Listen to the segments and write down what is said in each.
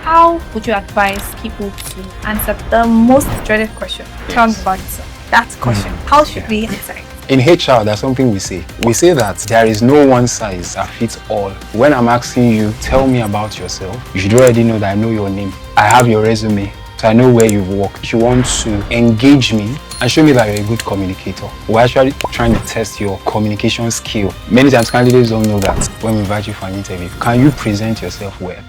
How would you advise people to answer the most dreaded question? Tell me about yourself. That question. How should we answer it? In HR, there's something we say. We say that there is no one size that fits all. When I'm asking you, tell me about yourself, you should already know that I know your name. I have your resume, so I know where you've worked. You want to engage me and show me that you're a good communicator. We're actually trying to test your communication skill. Many times candidates don't know that when we invite you for an interview. Can you present yourself well?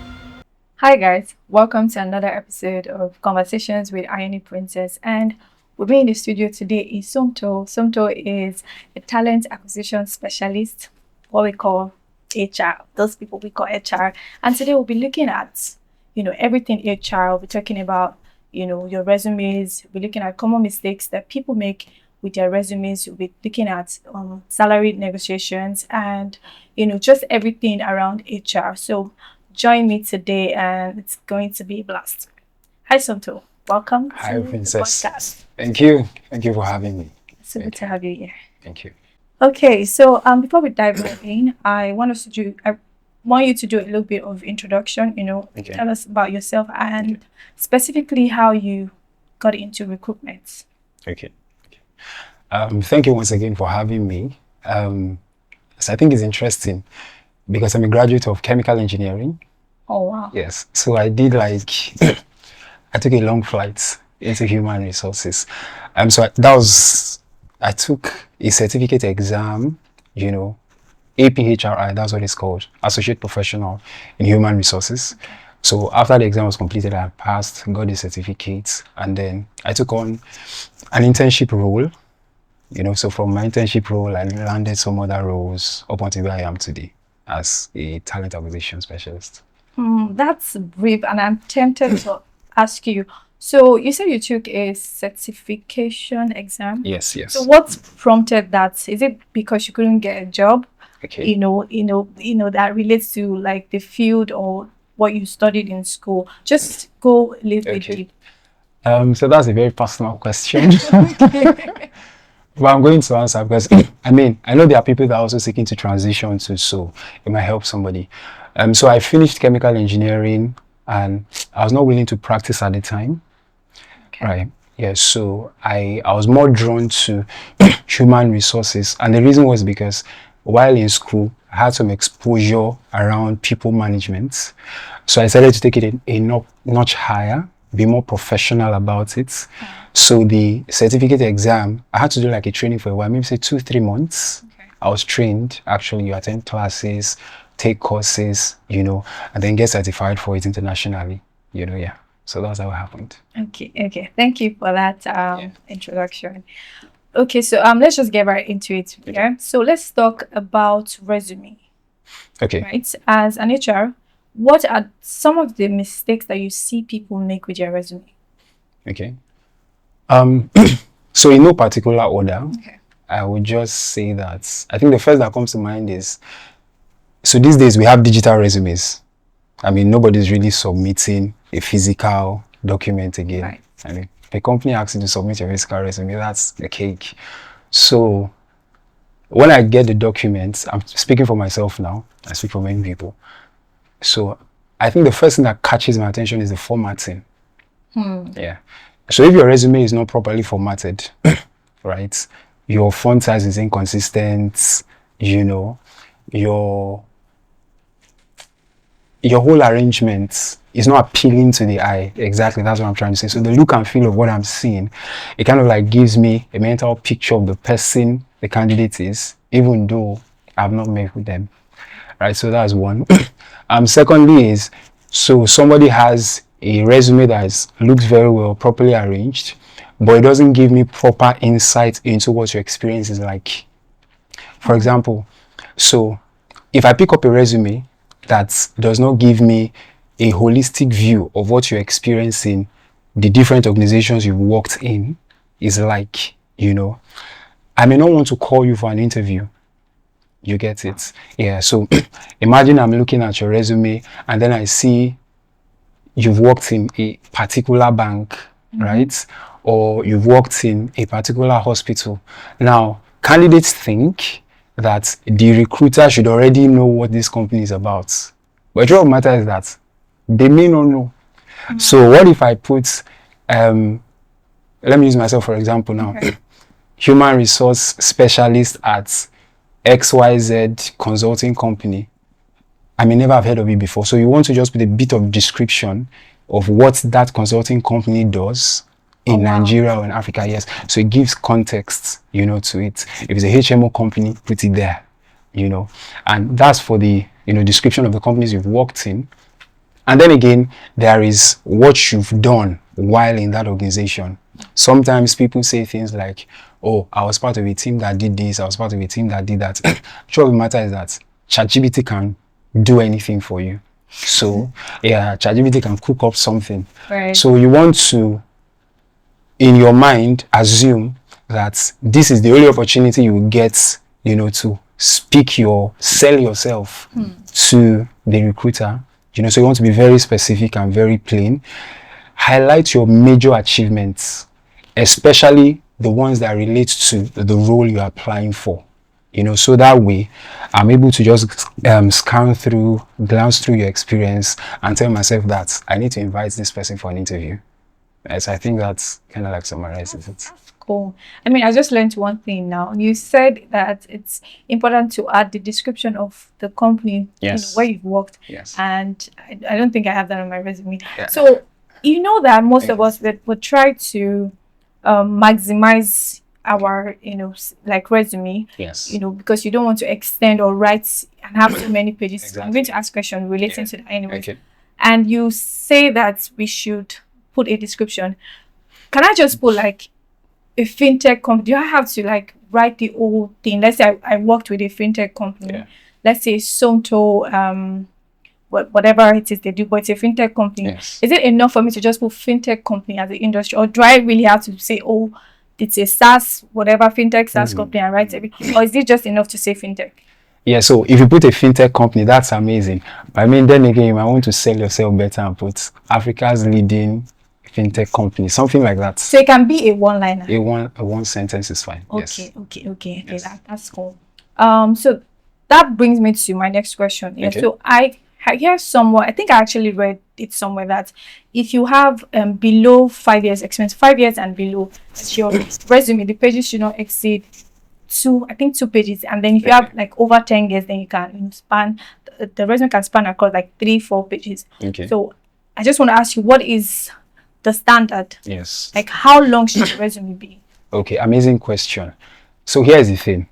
Hi guys, welcome to another episode of Conversations with theayeniprincess, and with me in the studio today is Somto. Somto is a talent acquisition specialist, what we call HR, those people we call HR. And today we'll be looking at, everything HR. We'll be talking about, your resumes. We'll be looking at common mistakes that people make with their resumes. We'll be looking at salary negotiations and, just everything around HR. So join me today and it's going to be a blast. Hi Somto, welcome Hi, to Princess. the podcast. Thank you for having me. It's so good to have you here. Thank you. Okay, so before we dive right in, I want you to do a little bit of introduction, Okay. Tell us about yourself and specifically how you got into recruitment. Okay. Thank you once again for having me. So I think it's interesting because I'm a graduate of chemical engineering. Oh wow. Yes. So I did I took a long flight into human resources. I took a certificate exam, APHRI, that's what it's called, Associate Professional in Human Resources. Okay. So after the exam was completed, I passed, got the certificate, and then I took on an internship role. So from my internship role, I landed some other roles up until where I am today as a talent acquisition specialist. That's brief, and I'm tempted to ask you. So you said you took a certification exam. Yes. So what prompted that? Is it because you couldn't get a job? Okay. That relates to like the field or what you studied in school. Just go a little bit deep. So that's a very personal question. But I'm going to answer because I know there are people that are also seeking to transition to, so it might help somebody. So I finished chemical engineering and I was not willing to practice at the time. Okay. Right. Yeah. So I was more drawn to human resources, and the reason was because while in school I had some exposure around people management, so I decided to take it a notch higher, be more professional about it. So the certificate exam, I had to do like a training for a while, maybe say 2-3 months. Okay. I was trained. Actually, you attend classes, take courses, and then get certified for it internationally. Yeah. So that's how it happened. Okay. Thank you for that introduction. Okay, so let's just get right into it. Okay. Yeah. So let's talk about resume. Okay. Right. As an HR, what are some of the mistakes that you see people make with your resume? Okay. So in no particular order, Okay. I would just say that I think the first that comes to mind is, so these days we have digital resumes. Nobody's really submitting a physical document again. Right. If a company asks you to submit your physical resume, that's a cake. So when I get the documents, I'm speaking for myself now, I speak for many people. So I think the first thing that catches my attention is the formatting. Yeah. So if your resume is not properly formatted, right, your font size is inconsistent, your whole arrangement is not appealing to the eye. Exactly, that's what I'm trying to say. So the look and feel of what I'm seeing, it kind of like gives me a mental picture of the person the candidate is, even though I've not met with them. Right, so that's one. Secondly is, so somebody has a resume that looks very well, properly arranged, but it doesn't give me proper insight into what your experience is like. For example, so if I pick up a resume that does not give me a holistic view of what you're experiencing, the different organizations you've worked in is like, I may not want to call you for an interview. You get it? Yeah. So imagine I'm looking at your resume and then I see you've worked in a particular bank, right? Or you've worked in a particular hospital. Now, candidates think that the recruiter should already know what this company is about. But the truth of the matter is that they may not know. So what if I put, let me use myself for example now, Okay. human resource specialist at XYZ consulting company. I may never have heard of it before. So you want to just put a bit of description of what that consulting company does in wow. Nigeria or in Africa, yes. So it gives context, to it. If it's a HMO company, put it there, And that's for the, description of the companies you've worked in. And then again, there is what you've done while in that organization. Sometimes people say things like, oh, I was part of a team that did this, I was part of a team that did that. The truth of the matter is that ChatGPT can do anything for you. So, yeah, ChatGPT can cook up something. Right. So you want to, in your mind, assume that this is the only opportunity you will get, to sell yourself to the recruiter. So you want to be very specific and very plain. Highlight your major achievements, especially the ones that relate to the role you're applying for. So that way I'm able to just glance through your experience and tell myself that I need to invite this person for an interview. Yes, I think that's kind of like summarizes it. That's cool. I mean, I just learned one thing now. You said that it's important to add the description of the company, Yes. where you've worked. Yes. And I don't think I have that on my resume. Yeah. So, that most of us would try to maximize our, like resume. Yes. Because you don't want to extend or write and have too many pages. Exactly. I'm going to ask a question relating to that anyway. Okay. And you say that we should put a description. Can I just put like a fintech company? Do I have to like write the whole thing? Let's say I worked with a fintech company. Yeah. Let's say Somto, whatever it is they do, but it's a fintech company. Yes. Is it enough for me to just put fintech company as the industry, or do I really have to say, oh, it's a SaaS, whatever fintech SaaS company, and write everything, or is it just enough to say fintech? Yeah, so if you put a fintech company, that's amazing. I mean, then again, you might want to sell yourself better and put Africa's leading fintech company, something like that. So it can be a one-liner. A one sentence is fine. Okay, yes. okay. Yes. That's cool. So that brings me to my next question. Yeah. Okay. So I hear somewhere, I think I actually read it somewhere, that if you have below 5 years experience, 5 years and below, your resume, the pages should not exceed two pages. And then if you have like over 10 years, then you can span, the resume can span across like 3-4 pages. Okay. So I just want to ask you, what is the standard? Yes. Like, how long should the resume be? Okay, amazing question. So here's the thing.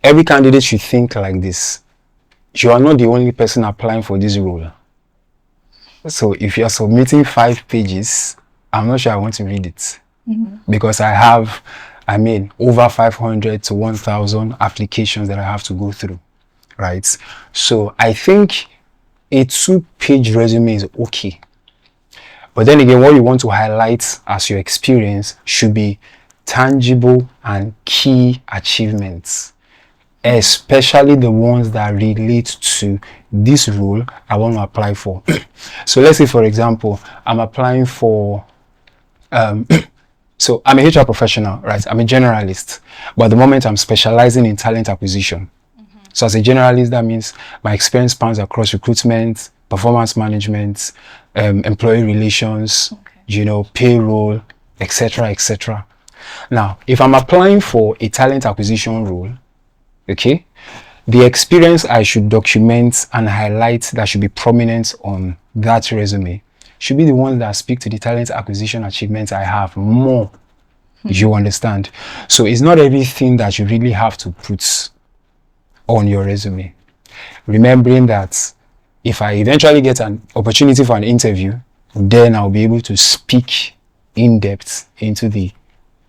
Every candidate should think like this. You are not the only person applying for this role. So if you're submitting 5 pages, I'm not sure I want to read it. Because I have, over 500 to 1,000 applications that I have to go through, right? So I think a 2-page resume is okay. But then again, what you want to highlight as your experience should be tangible and key achievements, especially the ones that relate to this role I want to apply for. So let's say, for example, I'm applying for, so I'm a HR professional, right? I'm a generalist, but at the moment I'm specializing in talent acquisition. So as a generalist, that means my experience spans across recruitment, performance management, employee relations, payroll, etc., etc. Now, if I'm applying for a talent acquisition role, okay, the experience I should document and highlight that should be prominent on that resume should be the ones that speak to the talent acquisition achievements I have more. You understand? So it's not everything that you really have to put on your resume. Remembering that if I eventually get an opportunity for an interview, then I'll be able to speak in depth into the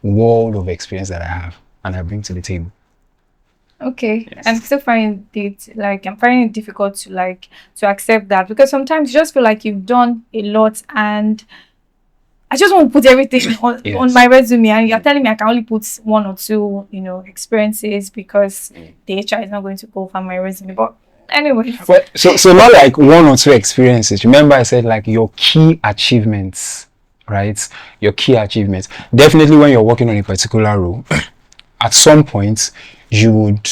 world of experience that I have and I bring to the table. Okay. Yes. I'm still finding I'm finding it difficult to accept that, because sometimes you just feel like you've done a lot and I just want to put everything on my resume, and you're telling me I can only put 1 or 2, experiences, because the HR is not going to go for my resume. But anyway. Well, so not like 1 or 2 experiences. Remember, I said like your key achievements, right? Your key achievements. Definitely when you're working on a particular role, at some point you would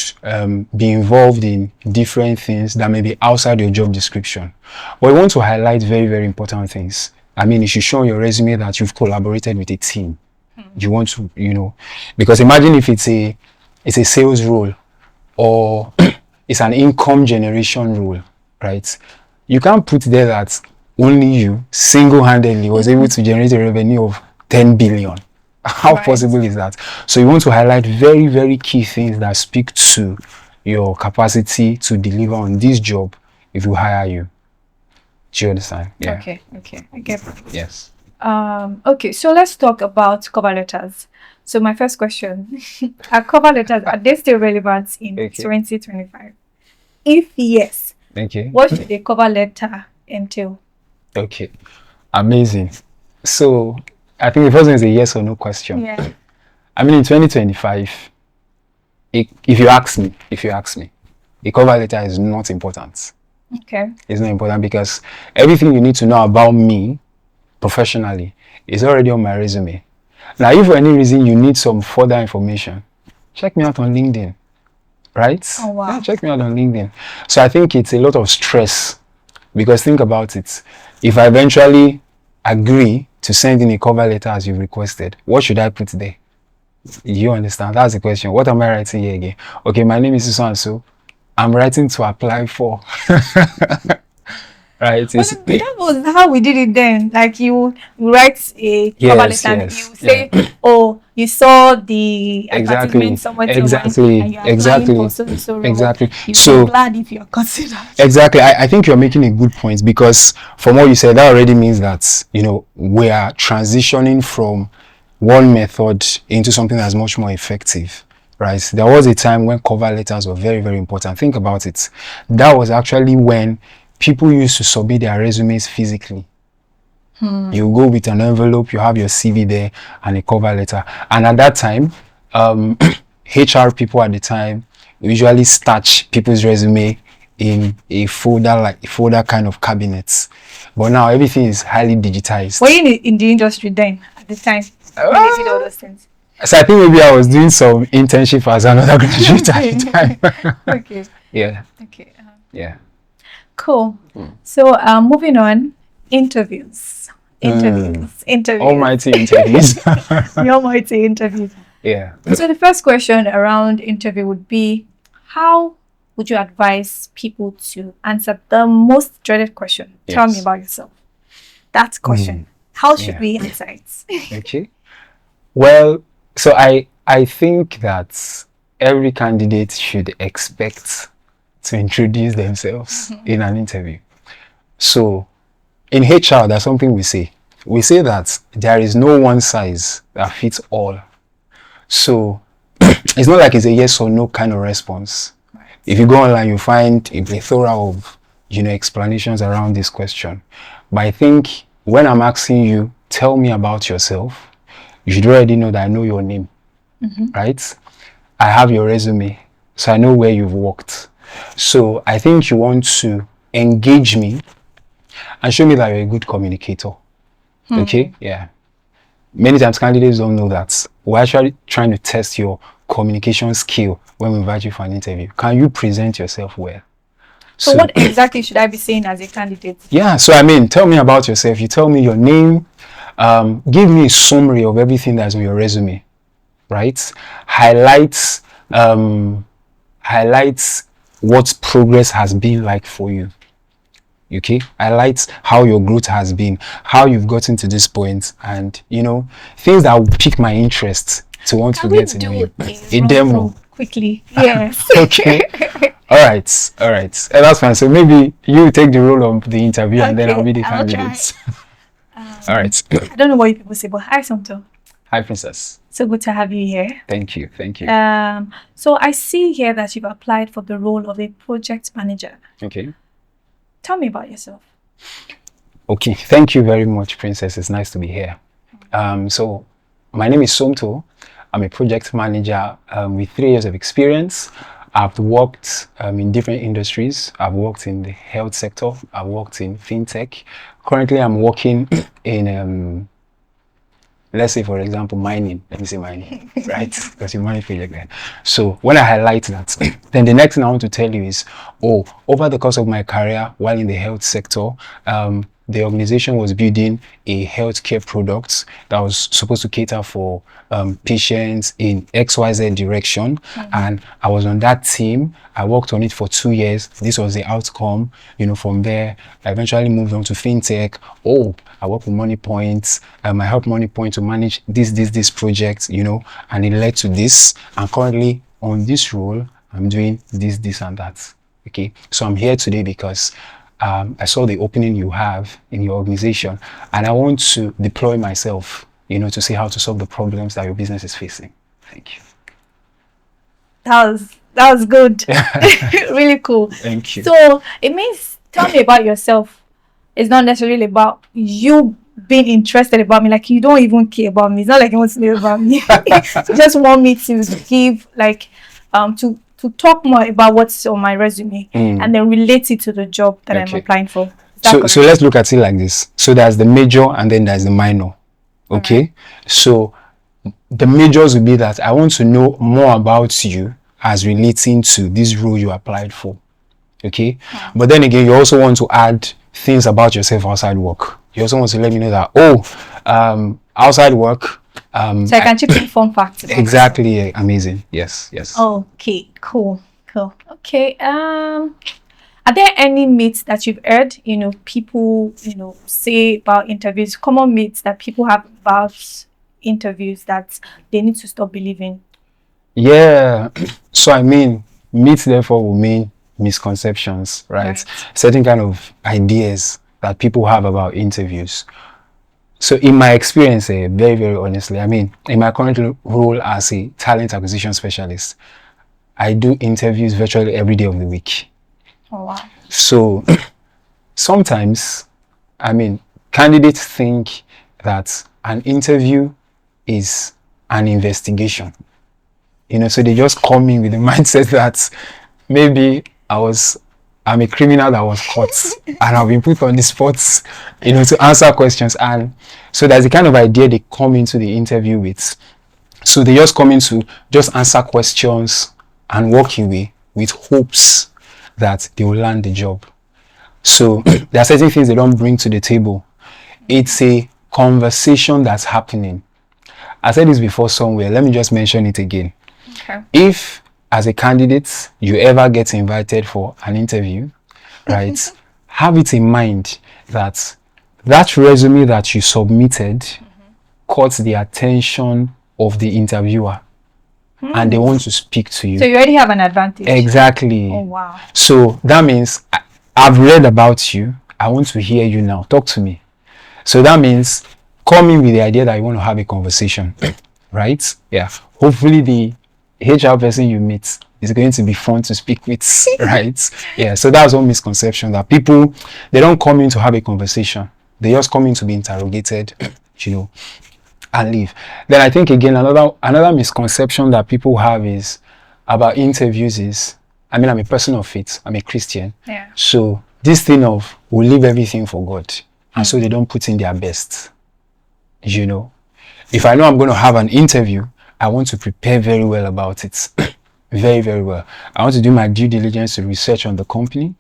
be involved in different things that may be outside your job description. But we want to highlight very, very important things. I mean, it should show on your resume that you've collaborated with a team. You want to, because imagine if it's a sales role or it's an income generation role, right? You can't put there that only you single-handedly was able to generate a revenue of 10 billion. How possible is that? So you want to highlight very, very key things that speak to your capacity to deliver on this job if we hire you. Do you understand? Yeah. Okay, I get that. Yes. Okay, so let's talk about cover letters. So my first question, are cover letters, are they still relevant in 2025? If yes, what should a cover letter entail? Okay, amazing. So I think the first one is a yes or no question. Yeah. I mean, in 2025, if you ask me, a cover letter is not important. Okay. It's not important because everything you need to know about me professionally is already on my resume. Now, if for any reason you need some further information, check me out on LinkedIn, right? Oh, wow. Yeah, check me out on LinkedIn. So I think it's a lot of stress because think about it. If I eventually agree to send in a cover letter as you've requested, what should I put there? You understand? That's the question. What am I writing here again? Okay, my name is so I'm writing to apply for. Right? Well, that was how we did it then. Like you write a cover letter and you say, "Oh, you saw the advertisement somewhere and you applying for so exactly. You're glad if you're considered." Exactly. I think you're making a good point because from what you said, that already means that we are transitioning from one method into something that's much more effective. Right? There was a time when cover letters were very, very important. Think about it. That was actually when people used to submit their resumes physically. You go with an envelope, you have your CV there and a cover letter. And at that time, HR people at the time usually starch people's resume in a folder kind of cabinets. But now everything is highly digitized. Were you in the industry then at the time? When you did all those things? So I think maybe I was doing some internship as another graduate at the time. Okay. Yeah. Okay. Yeah. Cool. So moving on, interviews. Almighty interviews. The almighty interviews. Yeah. So the first question around interview would be, how would you advise people to answer the most dreaded question? Yes. Tell me about yourself. That question. How should we answer it? Okay. Well, so I think that every candidate should expect to introduce themselves in an interview. So in HR, there's something we say. We say that there is no one size that fits all. So it's not like it's a yes or no kind of response. Right. If you go online, you find a plethora of explanations around this question. But I think when I'm asking you, tell me about yourself, you should already know that I know your name, right? I have your resume, so I know where you've worked. So I think you want to engage me and show me that you're a good communicator. Okay? Yeah. Many times candidates don't know that. We're actually trying to test your communication skill when we invite you for an interview. Can you present yourself well? So what exactly should I be saying as a candidate? Yeah, so I mean, tell me about yourself. You tell me your name. Give me a summary of everything that's on your resume, right? Highlights what progress has been like for you. Okay, highlights how your growth has been, how you've gotten to this point, and things that will pique my interest to want to get to know you. A demo quickly. Yes. Okay. All right. That's fine. So maybe you take the role of the interview, and then I'll be the candidate. All right. I don't know what people say, but hi, Somto. Hi, Princess. So good to have you here. Thank you. So I see here that you've applied for the role of a project manager. Okay. Tell me about yourself. Okay. Thank you very much, Princess. It's nice to be here. So my name is Somto. I'm a project manager with 3 years of experience. I've worked in different industries. I've worked in the health sector. I've worked in fintech. Currently, I'm working in let's say, for example, mining. Let me say mining, right? Because you mining project there. So when I highlight that, then the next thing I want to tell you is, oh, over the course of my career while in the health sector, the organization was building a healthcare product that was supposed to cater for patients in XYZ direction. And I was on that team. I worked on it for 2 years. This was the outcome. From there, I eventually moved on to fintech. Oh, I work with Money Points. I help Money Point to manage this project, and it led to this. And currently on this role, I'm doing this, and that. Okay, so I'm here today because I saw the opening you have in your organization, and I want to deploy myself, to see how to solve the problems that your business is facing. Thank you. That was good. Really cool. Thank you. So it means, tell me about yourself. It's not necessarily about you being interested about me. Like, you don't even care about me. It's not like you want to know about me. You just want me to give, like, to talk more about what's on my resume and then relate it to the job that I'm applying for. So let's look at it like this. So there's the major and then there's the minor. Okay. Right. So the majors will be that I want to know more about you as relating to this role you applied for. Okay. But then again, you also want to add things about yourself outside work. You also want to let me know that, outside work, so I can chip in fun facts. Exactly. Yeah, amazing. Yes. Okay, cool. Okay. Are there any myths that you've heard, people, say about interviews, common myths that people have about interviews that they need to stop believing? Yeah. So I mean, myths therefore will mean misconceptions, right? Certain kind of ideas that people have about interviews. So in my experience, very, very honestly, I mean, in my current role as a talent acquisition specialist, I do interviews virtually every day of the week. Oh, wow. So sometimes, I mean, candidates think that an interview is an investigation. So they just come in with the mindset that maybe I'm a criminal that was caught and I've been put on the spot, to answer questions. And so that's the kind of idea they come into the interview with. So they just come in to just answer questions and walk away with hopes that they will land the job. So there are certain things they don't bring to the table. It's a conversation that's happening. I said this before somewhere. Let me just mention it again. Okay. If as a candidate, you ever get invited for an interview, right? Have it in mind that resume that you submitted caught the attention of the interviewer and they want to speak to you. So you already have an advantage. Exactly. Oh, wow. So that means I've read about you. I want to hear you now. Talk to me. So that means come in with the idea that you want to have a conversation, right? Yeah. Hopefully the HR person you meet is going to be fun to speak with, right? Yeah, so that's one misconception, that people, they don't come in to have a conversation. They just come in to be interrogated, and leave. Then I think again, another misconception that people have is about interviews is, I mean, I'm a person of faith. I'm a Christian. Yeah. So this thing of we'll leave everything for God. And so they don't put in their best. If I know I'm going to have an interview, I want to prepare very well about it. Very, very well. I want to do my due diligence to research on the company.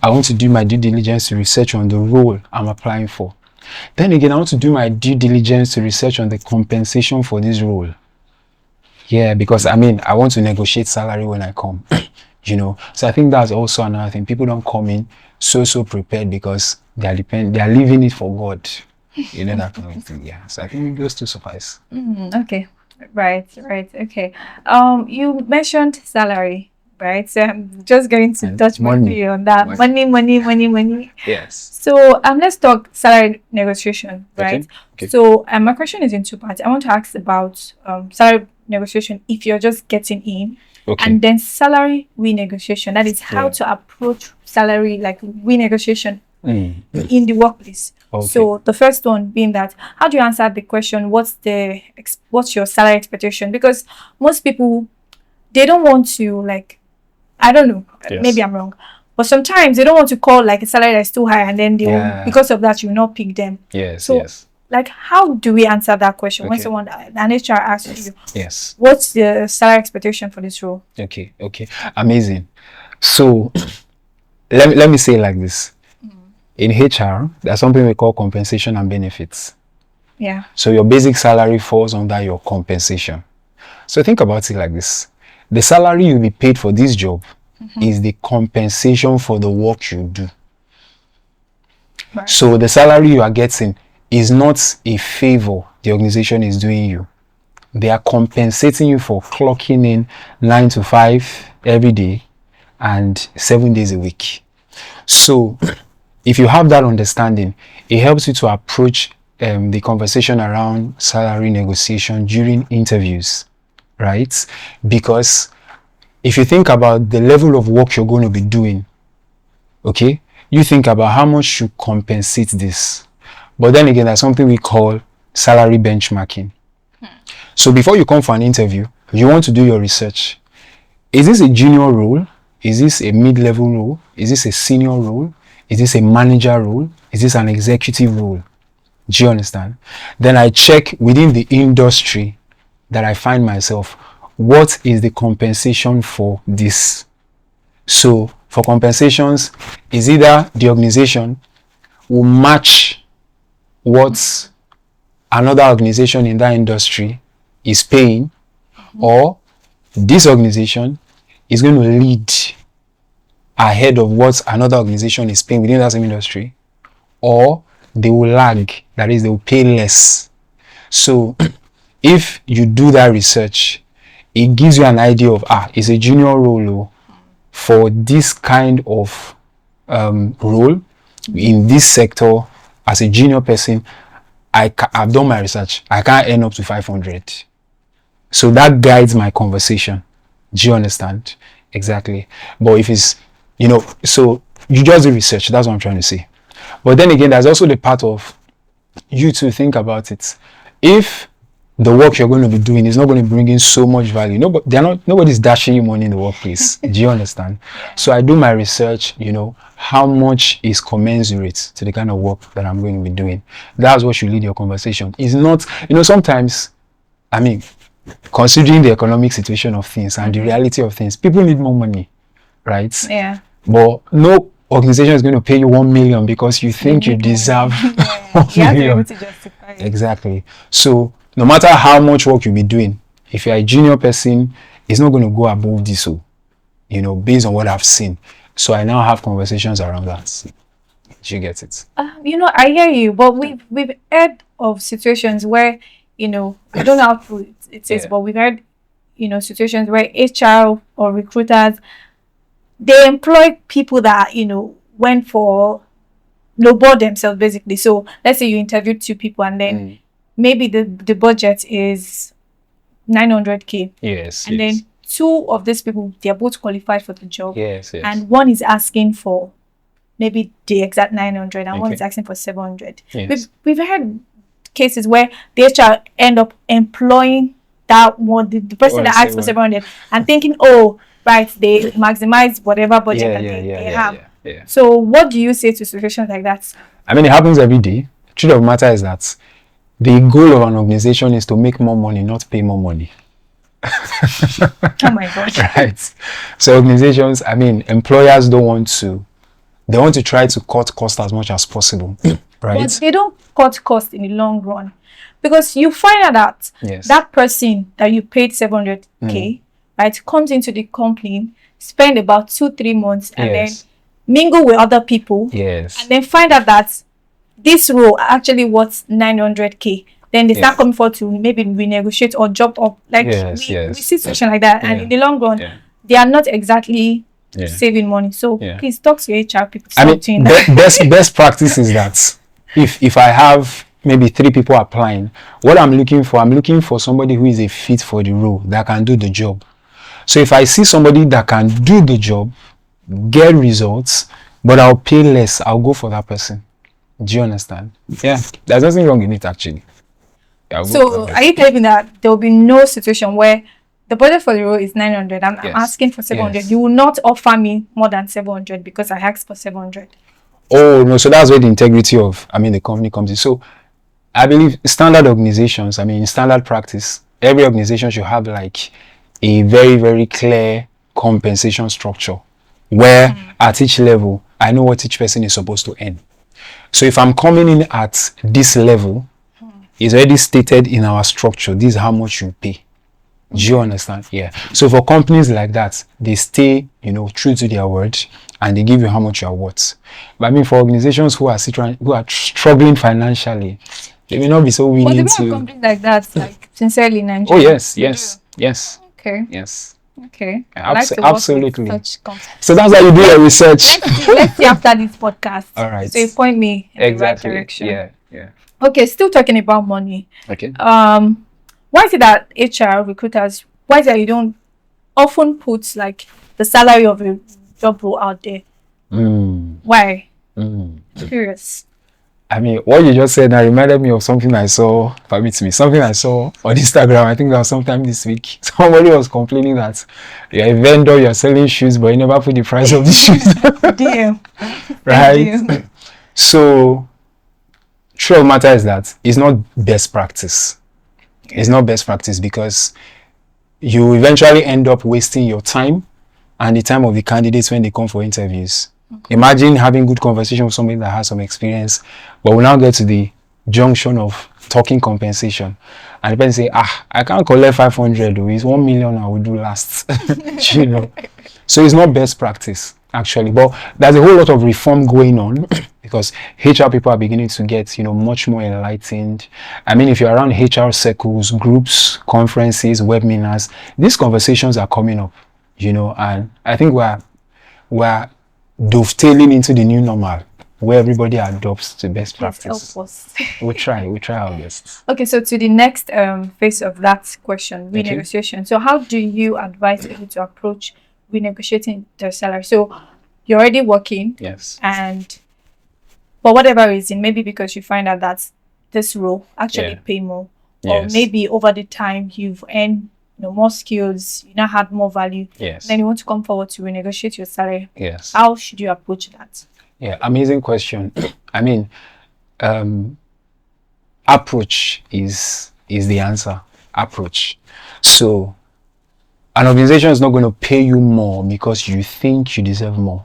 I want to do my due diligence to research on the role I'm applying for. Then again, I want to do my due diligence to research on the compensation for this role. Yeah, because I mean, I want to negotiate salary when I come. So I think that's also another thing. People don't come in so prepared because they are leaving it for God. That kind of thing. Yeah. So I think those two suffice. Okay. Right. Okay. You mentioned salary, right? So I'm just going to touch briefly on that. Money. Yes. So let's talk salary negotiation, right? Okay. So my question is in two parts. I want to ask about salary negotiation if you're just getting in, and then salary renegotiation. That is how to approach salary renegotiation in the workplace. Okay. So the first one being that, how do you answer the question, what's your salary expectation? Because most people, they don't want to, I don't know, maybe I'm wrong, but sometimes they don't want to call a salary that's too high, and then they will, because of that, you will not pick them. Yes. So like, how do we answer that question when Okay. someone, an HR asks you, Yes. what's the salary expectation for this role? Okay. Amazing. So let me say it like this. In HR, there's something we call compensation and benefits. Yeah. So your basic salary falls under your compensation. So think about it like this. The salary you'll be paid for this job is the compensation for the work you do. Right. So the salary you are getting is not a favor the organization is doing you. They are compensating you for clocking in 9 to 5 every day and 7 days a week. So if you have that understanding, it helps you to approach the conversation around salary negotiation during interviews, right? Because if you think about the level of work you're going to be doing, okay, you think about how much you compensate this. But then again, there's something we call salary benchmarking. So before you come for an interview, you want to do your research. Is this a junior role? Is this a mid-level role? Is this a senior role? Is this a manager role? Is this an executive role? Do you understand? Then I check within the industry that I find myself, what is the compensation for this? So for compensations, is either the organization will match what another organization in that industry is paying, or this organization is going to lead ahead of what another organization is paying within that same industry, or they will lag, that is, they will pay less. So if you do that research, it gives you an idea of, it's a junior role for this kind of role in this sector. As a junior person, I've done my research, I can't earn up to 500. So that guides my conversation. Do you understand? Exactly. But if it's, so you just do research, that's what I'm trying to say. But then again, there's also the part of you to think about it. If the work you're going to be doing is not going to bring in so much value, nobody's dashing you money in the workplace. Do you understand? So I do my research, how much is commensurate to the kind of work that I'm going to be doing. That's what should lead your conversation. It's not, sometimes, considering the economic situation of things and the reality of things, people need more money, right? Yeah. But no organization is going to pay you 1 million because you think you deserve 1 You have to be million. able to justify it. Exactly. So no matter how much work you'll be doing, if you're a junior person, it's not going to go above this, based on what I've seen. So I now have conversations around that. Do you get it? I hear you, but we've heard of situations where, I don't know how true it is, Yeah. but we've heard, situations where HR or recruiters, they employ people that, went for lowball themselves, basically. So let's say you interviewed 2 people and then maybe the budget is 900K. Yes. And then 2 of these people, they're both qualified for the job. Yes. And one is asking for maybe the exact 900 and one Okay. is asking for 700. Yes. We've had cases where the HR end up employing that one, the person that asked for 700 and thinking, oh, right, they maximize whatever budget that they have. Yeah. So what do you say to situations like that? It happens every day. The truth of the matter is that the goal of an organization is to make more money, not pay more money. Oh my God. Right. So organizations, employers they want to try to cut costs as much as possible. Right. But they don't cut costs in the long run, because you find out that Yes. that person that you paid 700K, right, comes into the company, spend about 2-3 months, and then mingle with other people, Yes. and then find out that this role actually worth 900K. Then they start coming forward to maybe renegotiate or jump up. Like we see situation like that, and in the long run, they are not exactly saving money. So please talk to your HR people. Best practice is that if I have maybe 3 people applying, what I'm looking for somebody who is a fit for the role, that can do the job. So if I see somebody that can do the job, get results, but I'll pay less, I'll go for that person. Do you understand? Yeah, there's nothing wrong in it actually. So are you telling me that there will be no situation where the budget for the role is 900, I'm asking for 700, you will not offer me more than 700 because I asked for 700? Oh no, so that's where the integrity of the company comes in. So I believe standard organizations, I mean, standard practice, every organization should have like a very, very clear compensation structure where at each level, I know what each person is supposed to earn. So if I'm coming in at this level, it's already stated in our structure, this is how much you pay. Do you understand? Yeah. So for companies like that, they stay, true to their word, and they give you how much you are worth. But I mean, for organizations who are struggling financially, they may not be so But willing do we have to. companies like that, like sincerely Oh Nigeria? yes, yes, yes, Okay. yes. Okay. I like to work with Absolutely. such companies. So that's how you do your research. Let's see after this podcast. All right. So you point me in the right Exactly. direction. Yeah. Yeah. Okay, still talking about money. Okay. Why is it that HR recruiters, why is it that you don't often put like the salary of a job role out there? Why? Curious. I mean, what you just said now reminded me of something I saw, permit me, something I saw on Instagram. I think that was sometime this week. Somebody was complaining that you're a vendor, you're selling shoes, but you never put the price of the shoes. Damn. Right? So, truth of the matter is that it's not best practice. It's not best practice because you eventually end up wasting your time and the time of the candidates when they come for interviews. Okay. Imagine having good conversation with somebody that has some experience, but we now get to the junction of talking compensation, and the person say, I can't collect 500, it's 1 million I will do last. So it's not best practice actually, but there's a whole lot of reform going on because HR people are beginning to get much more enlightened. I mean, if you're around HR circles, groups, conferences, webinars, these conversations are coming up, and I think we're dovetailing into the new normal where everybody adopts the best practice. Help us. we try our best. Okay, so to the next phase of that question, renegotiation. Okay. So how do you advise people to approach renegotiating their salary? So you're already working, yes, and for whatever reason, maybe because you find out that this role actually pay more, or maybe over the time you've earned more skills, you now had more value. Yes. Then you want to come forward to renegotiate your salary. Yes. How should you approach that? Yeah, amazing question. I mean, approach is the answer. Approach. So an organization is not going to pay you more because you think you deserve more.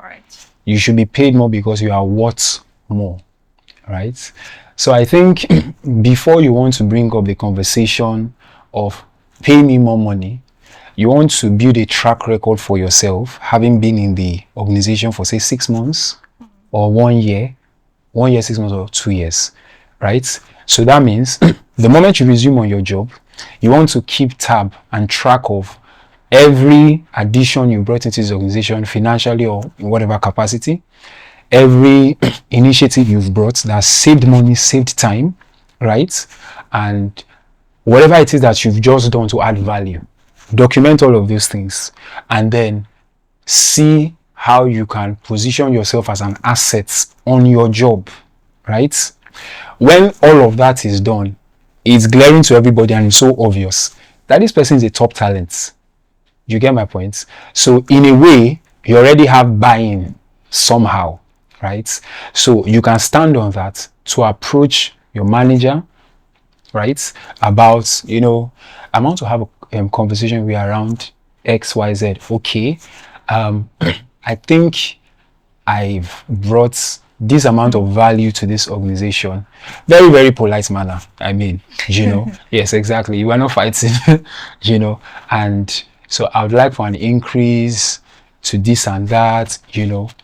Right. You should be paid more because you are worth more. Right? So I think before you want to bring up the conversation of pay me more money, you want to build a track record for yourself, having been in the organization for say 6 months or 1 year, 1 year, 6 months or 2 years, right? So that means the moment you resume on your job, you want to keep tab and track of every addition you brought into this organization financially or in whatever capacity, every initiative you've brought that saved money, saved time, right? And whatever it is that you've just done to add value, document all of those things and then see how you can position yourself as an asset on your job, right? When all of that is done, it's glaring to everybody and it's so obvious that this person is a top talent. You get my point? So in a way, you already have buy-in somehow, right? So you can stand on that to approach your manager, right? About, I want to have a conversation with around XYZ. Okay. I think I've brought this amount of value to this organization. Very, very polite manner. I mean, yes, exactly. You are not fighting, and so I would like for an increase to this and that,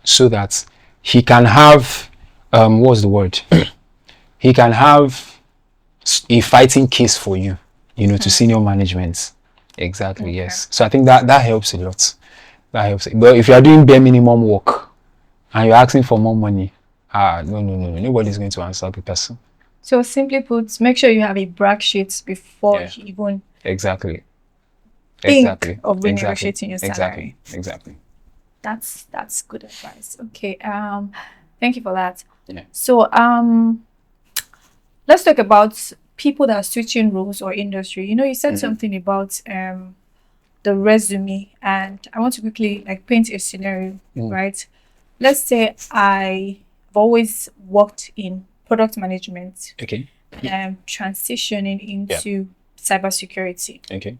so that he can have, what's the word? He can have a fighting case for you, to senior management. Exactly. Okay. Yes. So I think that helps a lot. That helps. But if you are doing bare minimum work and you're asking for more money, no. Nobody's going to answer the person. So simply put, make sure you have a brag sheet before you even think of renegotiating your salary. Exactly. That's good advice. Okay. Thank you for that. Yeah. So let's talk about people that are switching roles or industry. You said something about the resume, and I want to quickly paint a scenario, right? Let's say I've always worked in product management. Okay. transitioning into cybersecurity. Okay.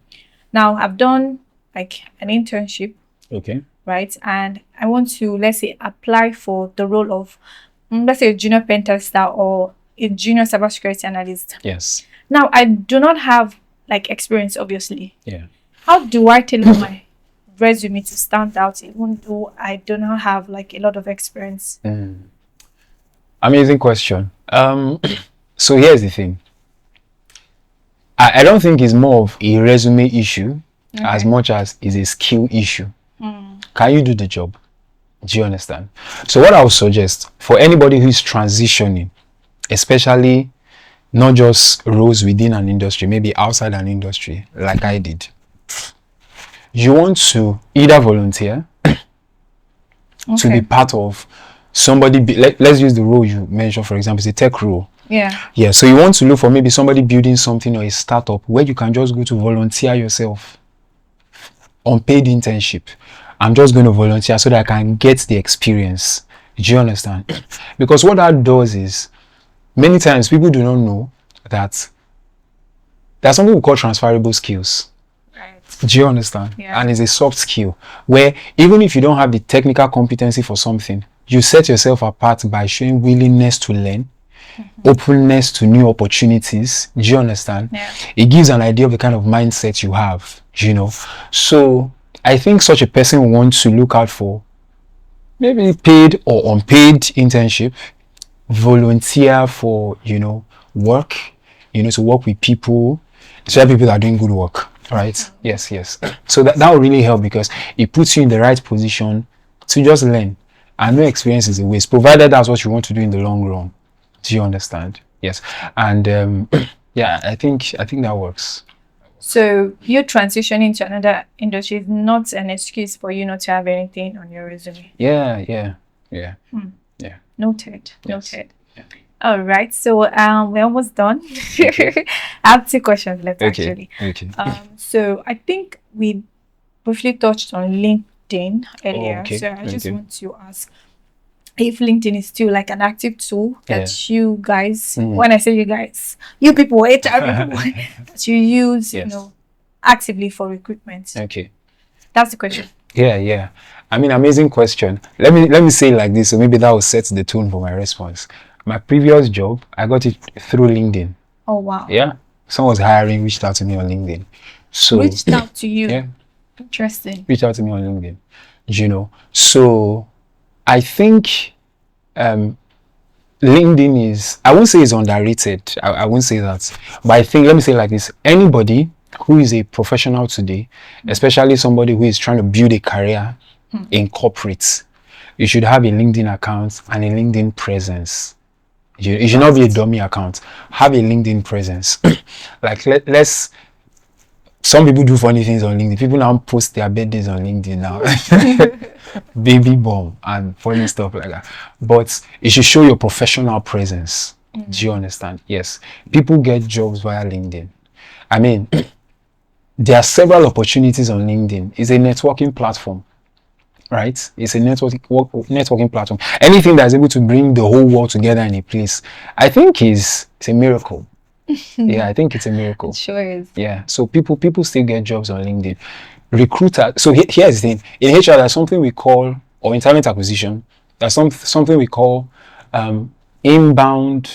Now, I've done like an internship, Okay. right? And I want to, let's say, apply for the role of, let's say, a junior pen tester or a junior cybersecurity analyst. Yes. Now, I do not have like experience, obviously. Yeah. How do I tailor my resume to stand out, even though I do not have like a lot of experience? Amazing question. So here's the thing. I don't think it's more of a resume issue as much as is a skill issue. Can you do the job? Do you understand? So what I would suggest for anybody who is transitioning, especially not just roles within an industry, maybe outside an industry, like I did, you want to either volunteer to be part of somebody. Let's use the role you mentioned, for example, it's a tech role. Yeah. So you want to look for maybe somebody building something or a startup where you can just go to volunteer yourself on paid internship. I'm just going to volunteer so that I can get the experience. Do you understand? Because what that does is many times people do not know that there's something we call transferable skills. Right. Do you understand? Yeah. And it's a soft skill where even if you don't have the technical competency for something, you set yourself apart by showing willingness to learn, openness to new opportunities. Do you understand? Yeah. It gives an idea of the kind of mindset you have, you know. So I think such a person wants to look out for maybe paid or unpaid internship, volunteer for, work, to work with people, especially people that are doing good work, right? Yes. So that will really help because it puts you in the right position to just learn. And no experience is a waste, provided that's what you want to do in the long run. Do you understand? Yes. And yeah, I think that works. So you transitioning to another industry is not an excuse for you not to have anything on your resume. Yeah. Noted. Yes. Noted. Yeah. All right. So we're almost done. I have 2 questions left actually. Okay. So I think we briefly touched on LinkedIn earlier. Okay. So I just want to ask if LinkedIn is still like an active tool that you guys, when I say you guys, you people, HR people, that you use, actively for recruitment. Okay. That's the question. Yeah. I mean, amazing question. Let me say it like this, so maybe that will set the tone for my response. My previous job, I got it through LinkedIn. Oh wow. Yeah. Someone was hiring, reached out to me on LinkedIn. So reached out to you. Yeah. Interesting. Reached out to me on LinkedIn. So I think LinkedIn is, I won't say it's underrated. I won't say that. But I think, let me say it like this. Anybody who is a professional today, especially somebody who is trying to build a career in corporate, you should have a LinkedIn account and a LinkedIn presence. It should not be a dummy account. Have a LinkedIn presence. Like let's. Some people do funny things on LinkedIn. People now post their birthdays on LinkedIn now. Baby bomb and funny stuff like that. But it should show your professional presence. Do you understand? Yes. People get jobs via LinkedIn. I mean, there are several opportunities on LinkedIn. It's a networking platform. Right? It's a networking platform. Anything that's able to bring the whole world together in a place, I think it's a miracle. Yeah, I think it's a miracle. It sure is. Yeah. So people still get jobs on LinkedIn. Recruiter. So here's the thing. In HR, there's something we call, or in talent acquisition, there's something we call inbound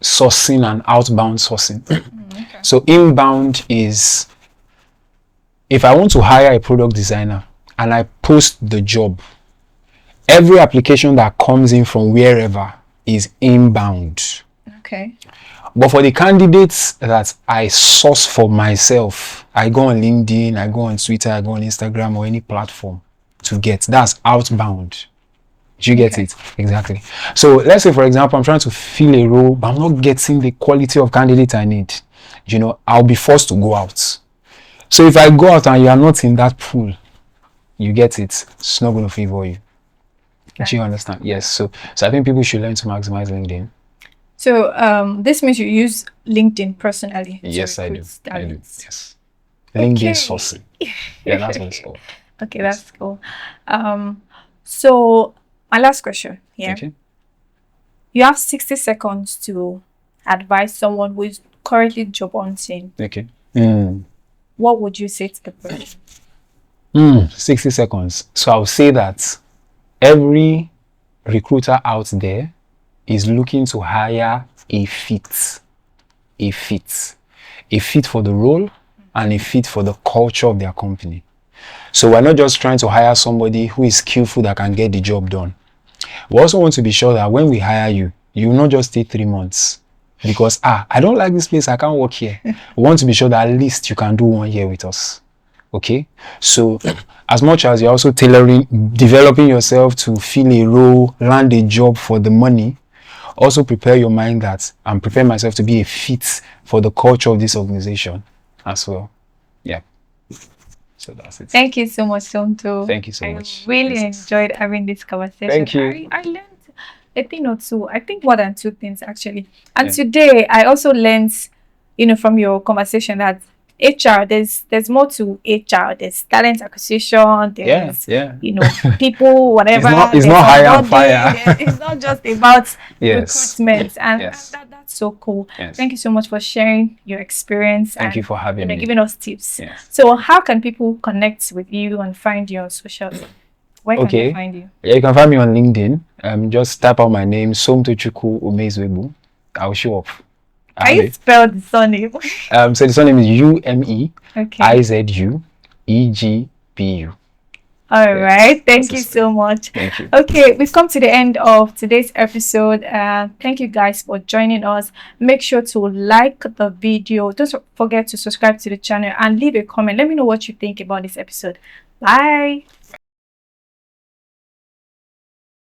sourcing and outbound sourcing. Okay. So inbound is, if I want to hire a product designer and I post the job, every application that comes in from wherever is inbound. Okay. But for the candidates that I source for myself, I go on LinkedIn, I go on Twitter, I go on Instagram or any platform to get. That's outbound. Do you get it? Exactly. So let's say, for example, I'm trying to fill a role, but I'm not getting the quality of candidate I need. I'll be forced to go out. So if I go out and you are not in that pool, you get it. It's not going to favor you. Do you understand? Yes. So I think people should learn to maximize LinkedIn. So this means you use LinkedIn personally. Yes, I do. Yes. LinkedIn sourcing. Yeah, that's what it's called. Okay, that's cool. So my last question here. Okay. You have 60 seconds to advise someone who is currently job hunting, Okay. what would you say to the person? 60 seconds. So I'll say that every recruiter out there is looking to hire a fit, a fit, a fit for the role and a fit for the culture of their company. So we're not just trying to hire somebody who is skillful that can get the job done. We also want to be sure that when we hire you, you will not just stay 3 months because I don't like this place, I can't work here. We want to be sure that at least you can do 1 year with us. Okay, so as much as you're also tailoring, developing yourself to fill a role, land a job for the money, also prepare your mind that I'm preparing myself to be a fit for the culture of this organization as well. Yeah. So that's it. Thank you so much, Somto. Thank you so much. I really enjoyed having this conversation. Thank you. I learned a thing or two. I think more than 2 things actually. And today I also learned, from your conversation that HR, there's more to HR. There's talent acquisition, there's people, whatever. It's not hire and fire. It's not just about recruitment. And that's so cool. Yes. Thank you so much for sharing your experience. Thank you for having me. Giving us tips. Yes. So how can people connect with you and find you on social? Where can they find you? Yeah, you can find me on LinkedIn. Just type out my name, Somto Umeizuegbu. I'll show up. Can you spell the surname? So the surname is Umeizuegbu. All right. Thank you so much. Thank you. Okay, we've come to the end of today's episode. Thank you guys for joining us. Make sure to like the video. Don't forget to subscribe to the channel and leave a comment. Let me know what you think about this episode. Bye.